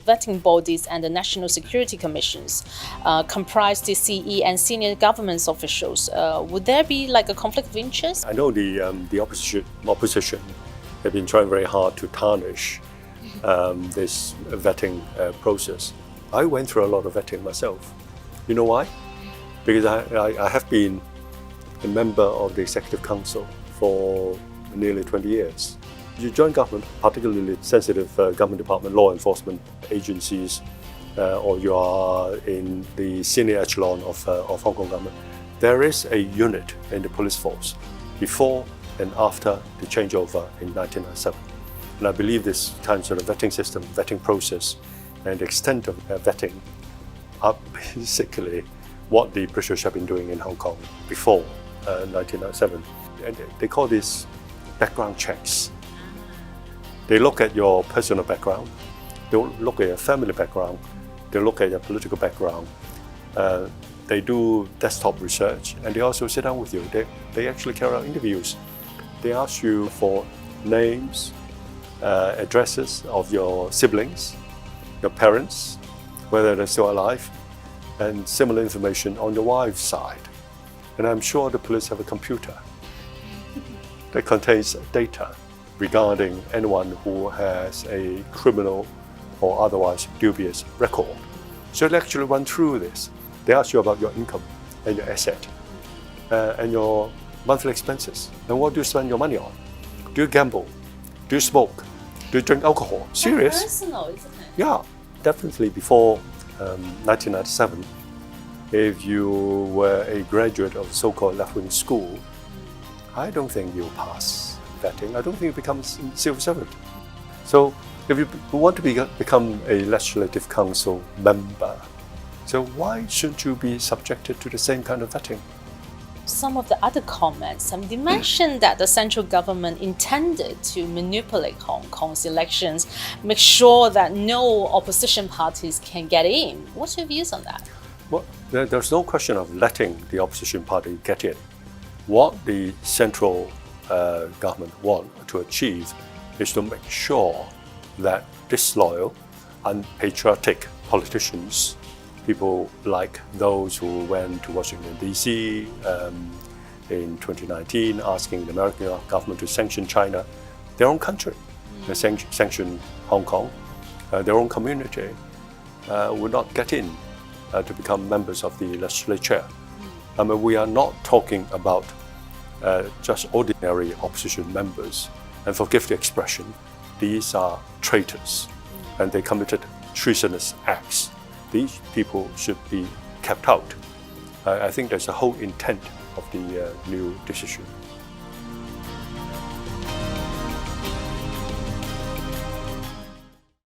vetting bodies and the national security commissions comprise the CE and senior government officials. Would there be like a conflict of interest? I know the opposition have been trying very hard to tarnish this vetting process. I went through a lot of vetting myself. You know why? Because I have been a member of the Executive Council for nearly 20 years. You join government, particularly sensitive government department, law enforcement agencies, or you are in the senior echelon of Hong Kong government, there is a unit in the police force before and after the changeover in 1997. And I believe this kind of vetting system, vetting process, and the extent of vetting are basically what the British have been doing in Hong Kong before 1997. And they call this background checks. They look at your personal background, they look at your family background, they look at your political background, they do desktop research, and they also sit down with you. They actually carry out interviews. They ask you for names, addresses of your siblings, your parents, whether they're still alive, and similar information on your wife's side. And I'm sure the police have a computer that contains data regarding anyone who has a criminal or otherwise dubious record. So they actually run through this. They ask you about your income and your asset and your monthly expenses. And what do you spend your money on? Do you gamble? Do you smoke? Do you drink alcohol? Serious? Personal, isn't it? Yeah, definitely before 1997, if you were a graduate of so-called left-wing school, I don't think you'll pass vetting. I don't think you become a civil servant. So if you want to become a Legislative Council member, so why shouldn't you be subjected to the same kind of vetting? Some of the other comments, they mentioned that the central government intended to manipulate Hong Kong's elections, make sure that no opposition parties can get in. What's your views on that? Well, there's no question of letting the opposition party get in. What the central government want to achieve is to make sure that disloyal, unpatriotic politicians, people like those who went to Washington DC in 2019 asking the American government to sanction China, their own country, sanction Hong Kong, their own community, would not get in to become members of the legislature. I mean, we are not talking about just ordinary opposition members, and forgive the expression, these are traitors, and they committed treasonous acts. These people should be kept out. I think there's a whole intent of the new decision.